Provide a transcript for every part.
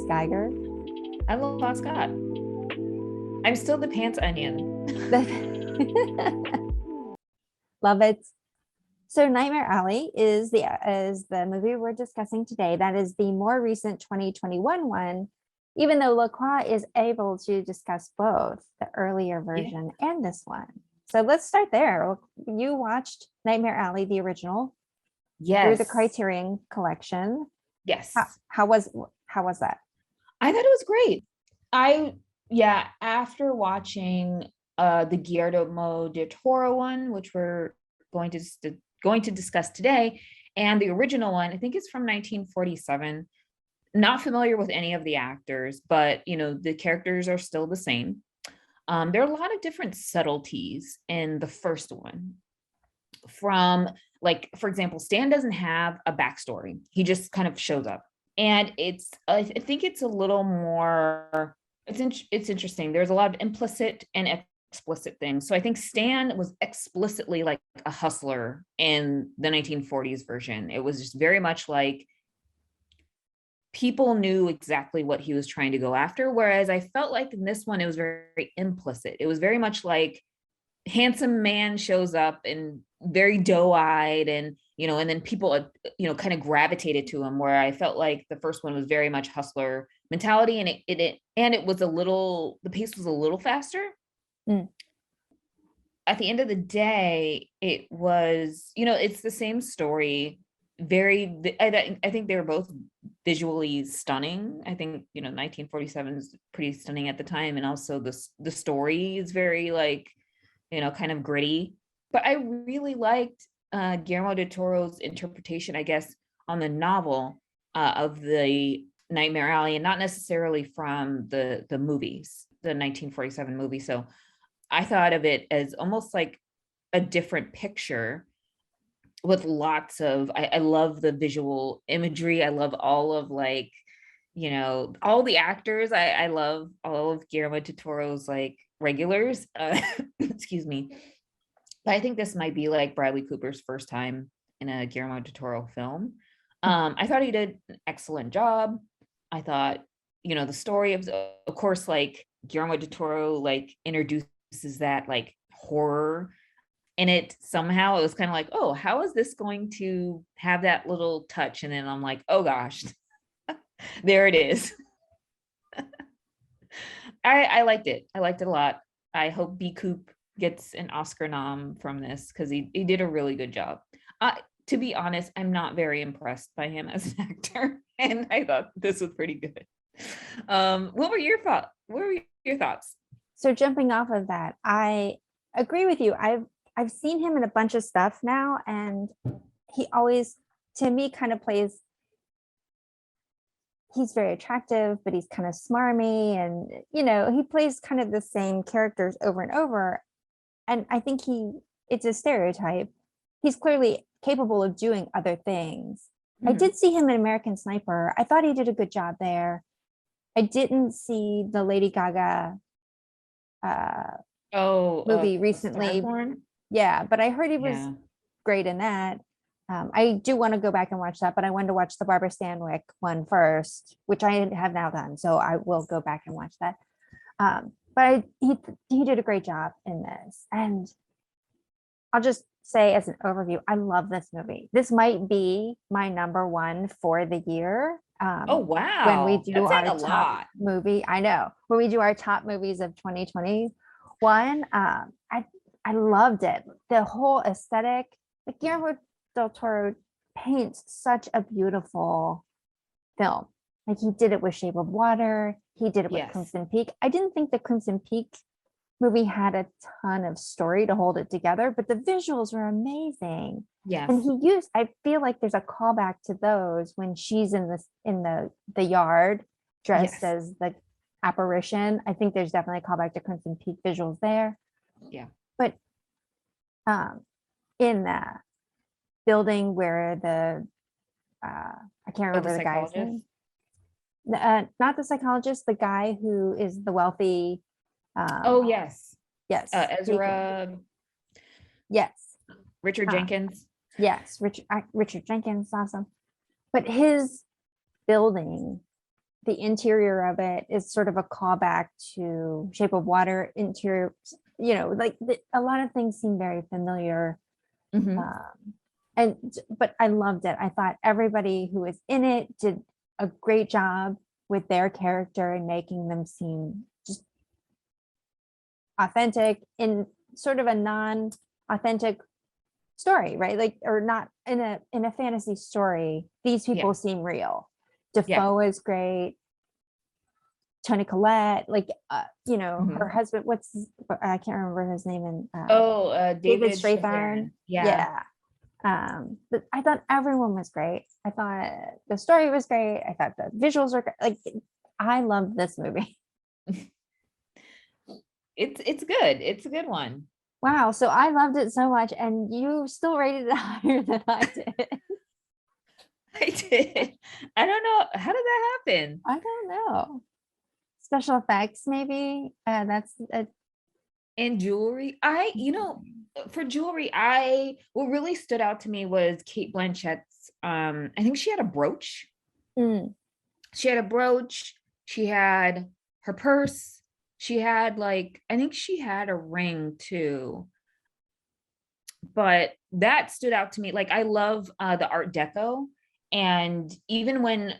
Geiger. I love Scott. I'm still the pants onion. Love it. So Nightmare Alley is the movie we're discussing today. That is the more recent 2021 one, even though LaCroix is able to discuss both the earlier version and this one. So let's start there. You watched Nightmare Alley, the original, through the Criterion Collection. Yes. How was that? I thought it was great. After watching the Guillermo del Toro one, which we're going to discuss today, and the original one, I think it's from 1947. Not familiar with any of the actors, but the characters are still the same. There are a lot of different subtleties in the first one. From, like, for example, Stan doesn't have a backstory. He just kind of shows up. And I think it's a little more, it's interesting. There's a lot of implicit and explicit things. So I think Stan was explicitly like a hustler in the 1940s version. It was just very much like people knew exactly what he was trying to go after. Whereas I felt like in this one, it was very, very implicit. It was very much like handsome man shows up and very doe-eyed, and and then people kind of gravitated to him, where I felt like the first one was very much hustler mentality, and it was the pace was a little faster. At the end of the day, it was it's the same story. I think they were both visually stunning. I think 1947 is pretty stunning at the time, and also the story is very like kind of gritty. But I really liked Guillermo del Toro's interpretation, I guess, on the novel of the Nightmare Alley, and not necessarily from the movies, the 1947 movie. So I thought of it as almost like a different picture with lots of, I love the visual imagery. I love all of like, all the actors. I love all of Guillermo del Toro's like regulars. Excuse me. But I think this might be like Bradley Cooper's first time in a Guillermo del Toro film. I thought he did an excellent job. I thought, the story of course, like Guillermo del Toro like introduces that like horror in it somehow. It was kind of like, oh, how is this going to have that little touch? And then I'm like, oh gosh, there it is. I liked it. I liked it a lot. I hope B. Coop gets an Oscar nom from this, because he did a really good job. To be honest, I'm not very impressed by him as an actor, and I thought this was pretty good. What were your thoughts? So jumping off of that, I agree with you. I've seen him in a bunch of stuff now, and he always, to me, kind of plays, he's very attractive, but he's kind of smarmy, and he plays kind of the same characters over and over. And I think it's a stereotype. He's clearly capable of doing other things. I did see him in American Sniper. I thought he did a good job there. I didn't see the Lady Gaga movie recently. Starborn? Yeah, but I heard he was great in that. I do want to go back and watch that, but I wanted to watch the Barbara Stanwyck one first, which I have now done. So I will go back and watch that. But he did a great job in this. And I'll just say as an overview, I love this movie. This might be my number one for the year. Oh, wow. When we do our top movie, I know. When we do our top movies of 2021, I loved it. The whole aesthetic, like Guillermo del Toro paints such a beautiful film. Like he did it with Shape of Water. He did it with Crimson Peak. I didn't think the Crimson Peak movie had a ton of story to hold it together, but the visuals were amazing. Yes. And I feel like there's a callback to those when she's in the yard dressed as the apparition. I think there's definitely a callback to Crimson Peak visuals there. Yeah. But in the building where I can't remember the guy's name. Not the psychologist, the guy who is the wealthy. Yes. Ezra. Yes. Richard Jenkins. Yes, Richard Jenkins, awesome. But his building the interior of it is sort of a callback to Shape of Water interior, like a lot of things seem very familiar. Mhm. But I loved it. I thought everybody who was in it did a great job with their character and making them seem just authentic in sort of a non-authentic story, right? Like, or not in a fantasy story. These people Yeah. seem real. Yeah. Defoe is great. Tony Collette, like her Mhm. husband. I can't remember his name. And Oh, David David Strathairn. Strathairn. Yeah. Yeah. But I thought everyone was great. I thought the story was great. I thought the visuals were great. Like, I loved this movie. It's good. It's a good one. Wow. So I loved it so much, and you still rated it higher than I did. I did. I don't know. How did that happen? I don't know. Special effects, maybe. That's And jewelry, for jewelry, what really stood out to me was Kate Blanchett's, I think she had a brooch. mm, She had a brooch, she had her purse, she had like, I think she had a ring too. But that stood out to me. Like, I love the Art Deco. And even when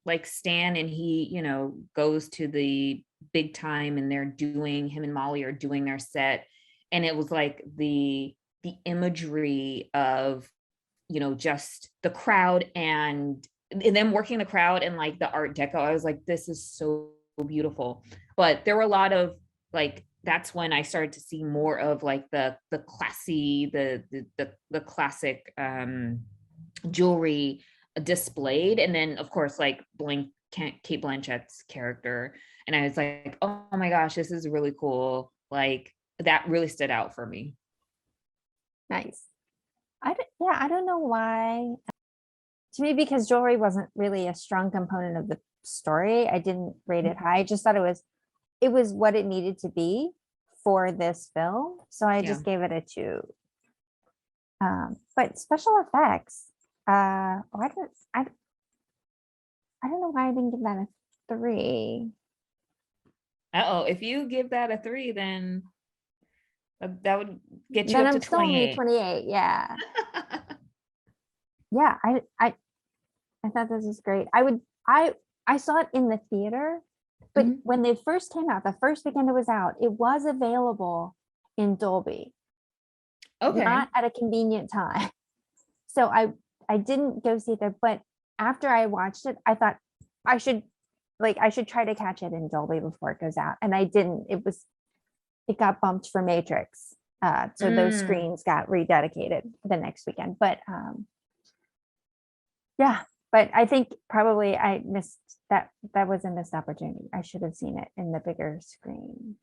like Stan and he, goes to the big time and him and Molly are doing their set, and it was like the imagery of, just the crowd and them working the crowd and like the Art Deco. I was like, this is so beautiful. But there were a lot of like, that's when I started to see more of like the classy, the classic jewelry displayed. And then of course like Kate Blanchett's character. And I was like, oh my gosh, this is really cool. Like, that really stood out for me. nice. I don't know why. To me, because jewelry wasn't really a strong component of the story, I didn't rate it high. I just thought it was what it needed to be for this film. So I Yeah. just gave it a 2. But special effects, I don't know why I didn't give that a 3. Uh-oh, if you give that a 3, then that would get you Then up to I'm still only 28. 28. Yeah. Yeah. I thought this was great. I saw it in the theater, but Mhm. when they first came out, the first weekend it was out, it was available in Dolby, Okay. not at a convenient time. So I didn't go see it there, but after I watched it, I thought I should I should try to catch it in Dolby before it goes out. And I didn't. It got bumped for Matrix. So those Mm. screens got rededicated the next weekend. But yeah, but I think probably I missed that. That was a missed opportunity. I should have seen it in the bigger screen.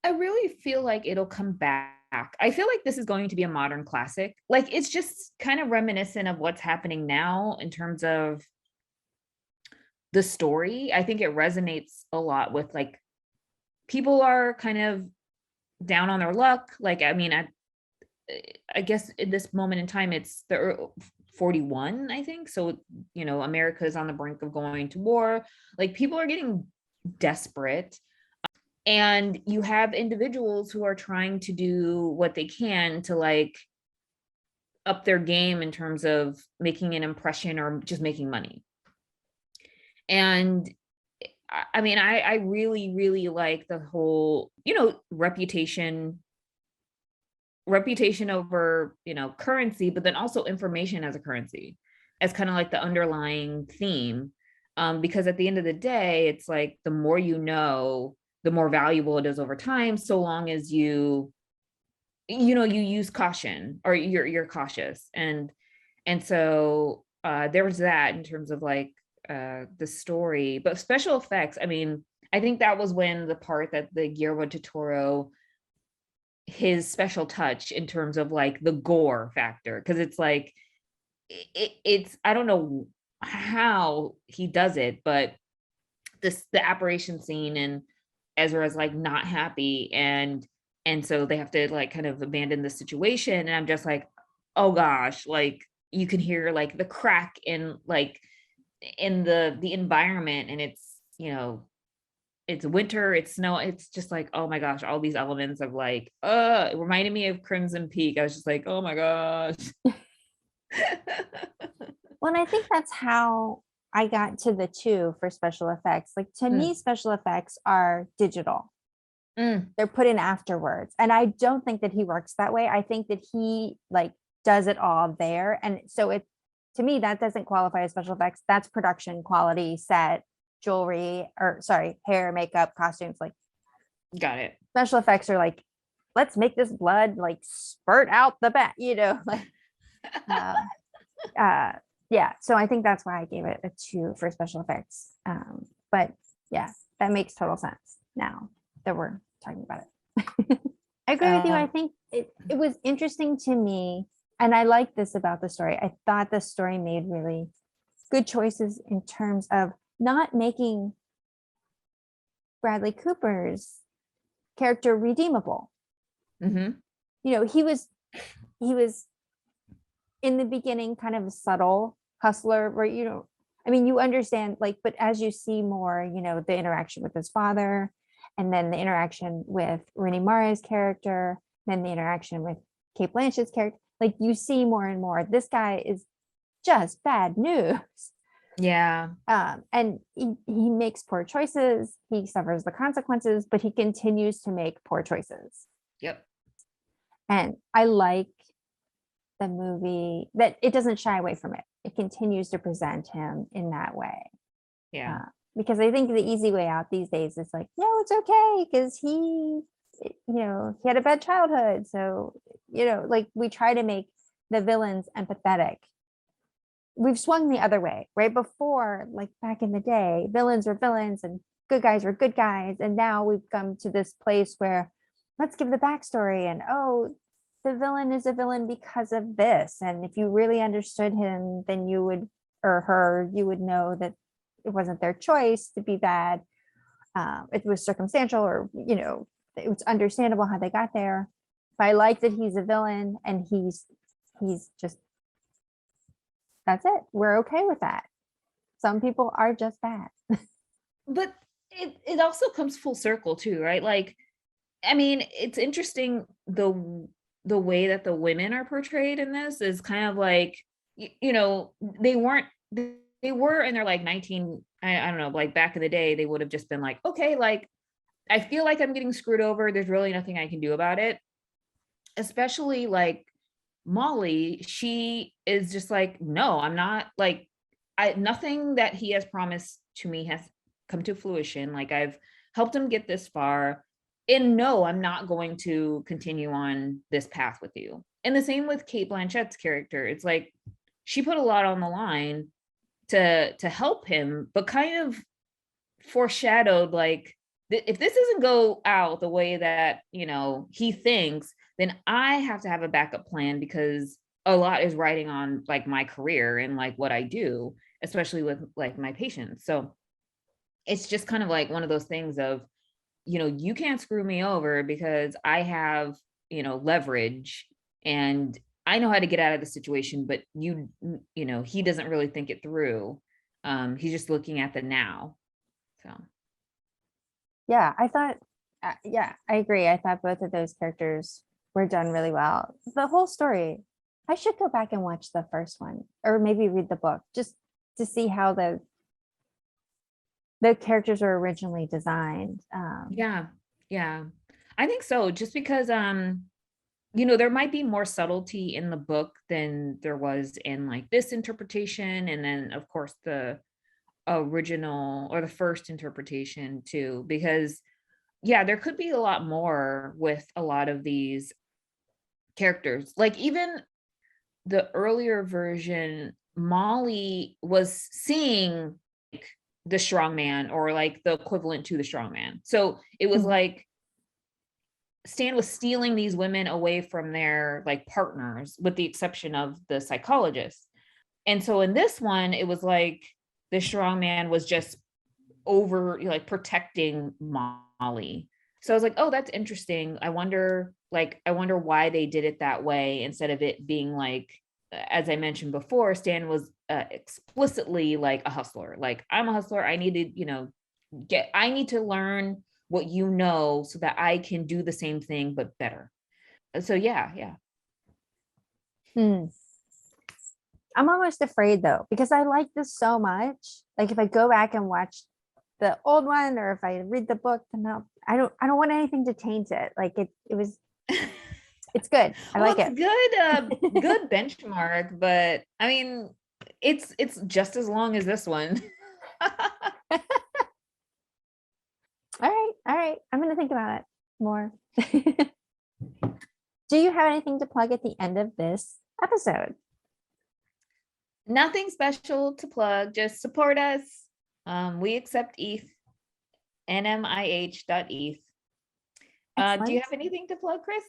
I really feel like it'll come back. I feel like this is going to be a modern classic. Like, it's just kind of reminiscent of what's happening now in terms of the story. I think it resonates a lot with like, people are kind of down on their luck. Like, I mean, I guess in this moment in time, it's the 41, I think. So, America is on the brink of going to war. Like, people are getting desperate. And you have individuals who are trying to do what they can to like up their game in terms of making an impression or just making money. And I mean, I really, really like the whole, reputation over, currency, but then also information as a currency, as kind of like the underlying theme. Because at the end of the day, it's like the more you know, the more valuable it is over time, so long as you use caution, or you're cautious. And so there was that in terms of like the story. But special effects, I mean, I think that was when the part that the Guillermo del Toro, his special touch in terms of like the gore factor, because it's like it's I don't know how he does it, but the apparition scene, and Ezra's like not happy, and so they have to like kind of abandon the situation, and I'm just like, oh gosh, like you can hear like the crack in like in the environment, and you know, it's winter, it's snow. It's just like, oh my gosh, all these elements of like, it reminded me of Crimson Peak. I was just like, oh my gosh. Well, and I think that's how I got to the two for special effects. Like to me, Mm, special effects are digital. mm, They're put in afterwards. And I don't think that he works that way. I think that he like does it all there. And so it to me, that doesn't qualify as special effects. That's production quality, set, jewelry, or sorry, hair, makeup, costumes. Like got it. special effects are like, let's make this blood like spurt out the back, like um, uh yeah. So I think that's why I gave it a 2 for special effects. But yeah, that makes total sense now that we're talking about it. I agree with you. I Um, think it was interesting to me, and I like this about the story. I thought the story made really good choices in terms of not making Bradley Cooper's character redeemable. mhm, He was in the beginning kind of a subtle hustler where I mean you understand like, but as you see more, the interaction with his father, and then the interaction with Rooney Mara's character, then the interaction with Kate Blanchett's character, like you see more and more this guy is just bad news. yeah, And he makes poor choices, he suffers the consequences, but he continues to make poor choices. yep, And I like the movie that it doesn't shy away from it. It continues to present him in that way. yeah, Uh, because I think the easy way out these days is like, no, it's okay because he had a bad childhood. So, like we try to make the villains empathetic. We've swung the other way, right? Before, like back in the day, villains were villains and good guys were good guys. And now we've come to this place where let's give the backstory and, oh, the villain is a villain because of this. And if you really understood him, then you would, or her, you would know that it wasn't their choice to be bad. It was circumstantial, or, it was understandable how they got there. But I like that he's a villain and he's just, that's it. We're okay with that. Some people are just bad. but it also comes full circle too, right? Like, I mean, it's interesting the way that the women are portrayed in this is kind of like, they weren't, they were in their like 19, I don't know, like back in the day, they would have just been like, okay, like I feel like I'm getting screwed over. There's really nothing I can do about it. Especially like Molly, she is just like, no, I'm not like, nothing that he has promised to me has come to fruition. Like I've helped him get this far. And no, I'm not going to continue on this path with you. And the same with Kate Blanchett's character. It's like she put a lot on the line to help him, but kind of foreshadowed like if this doesn't go out the way that he thinks, then I have to have a backup plan because a lot is riding on like my career and like what I do, especially with like my patients. So it's just kind of like one of those things of, you can't screw me over because I have, leverage and I know how to get out of the situation, but he doesn't really think it through. He's just looking at the now. So Yeah, I thought, yeah, I agree. I thought both of those characters were done really well. The whole story, I should go back and watch the first one or maybe read the book just to see how the characters were originally designed. yeah, yeah. I think so. Just because there might be more subtlety in the book than there was in like this interpretation. And then of course the original or the first interpretation too, because yeah, there could be a lot more with a lot of these characters. Like even the earlier version, Molly was seeing like the strong man or like the equivalent to the strong man. So it was Mhm. like Stan was stealing these women away from their like partners, with the exception of the psychologist. And so in this one, it was like the strong man was just over like protecting Molly. So I was like, oh, that's interesting. I wonder why they did it that way instead of it being like, as I mentioned before, Stan was explicitly like a hustler. Like I'm a hustler. I need to, I need to learn what you know so that I can do the same thing but better. So yeah. Hmm. I'm almost afraid though, because I like this so much. Like if I go back and watch the old one, or if I read the book, then I don't want anything to taint it. Like it's good. I Well, like it's it. good benchmark, but I mean, it's just as long as this one. All right. I'm gonna think about it more. Do you have anything to plug at the end of this episode? Nothing special to plug, just support us. We accept ETH, NMiH.eth. Do you Excellent. have anything to plug, Chris?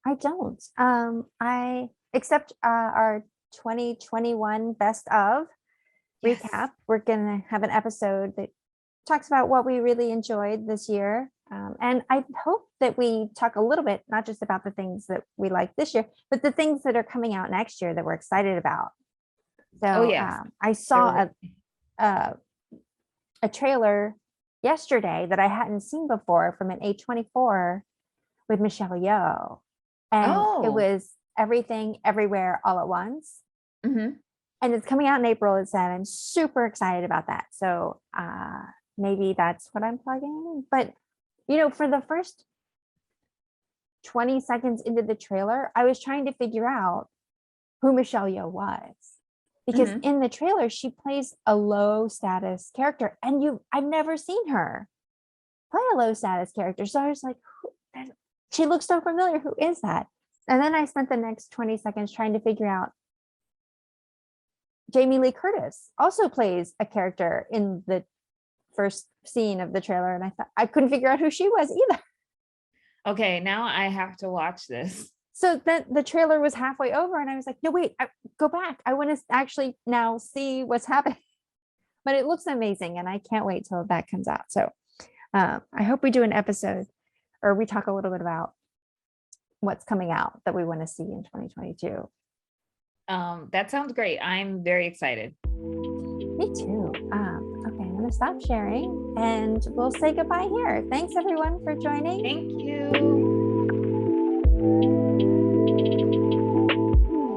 I don't. I accept our 2021 best of Yes. recap. We're gonna have an episode that talks about what we really enjoyed this year. And I hope that we talk a little bit, not just about the things that we like this year, but the things that are coming out next year that we're excited about. Oh, So yes. I saw a trailer yesterday that I hadn't seen before from an A24 with Michelle Yeoh. And it Oh. was Everything Everywhere All at Once. Mhm. And it's coming out in April at 7. Super excited about that. So maybe that's what I'm plugging. But for the first 20 seconds into the trailer, I was trying to figure out who Michelle Yeoh was. Because Mhm. in the trailer, she plays a low status character, and I've never seen her play a low status character. So I was like, she looks so familiar. Who is that? And then I spent the next 20 seconds trying to figure out Jamie Lee Curtis also plays a character in the first scene of the trailer. And I thought I couldn't figure out who she was either. Okay, now I have to watch this. So then the trailer was halfway over and I was like, no, wait, go back. I want to actually now see what's happening. But it looks amazing and I can't wait till that comes out. So I hope we do an episode or we talk a little bit about what's coming out that we want to see in 2022. That sounds great. I'm very excited. Me too. Okay, I'm going to stop sharing and we'll say goodbye here. Thanks everyone for joining. Thank you.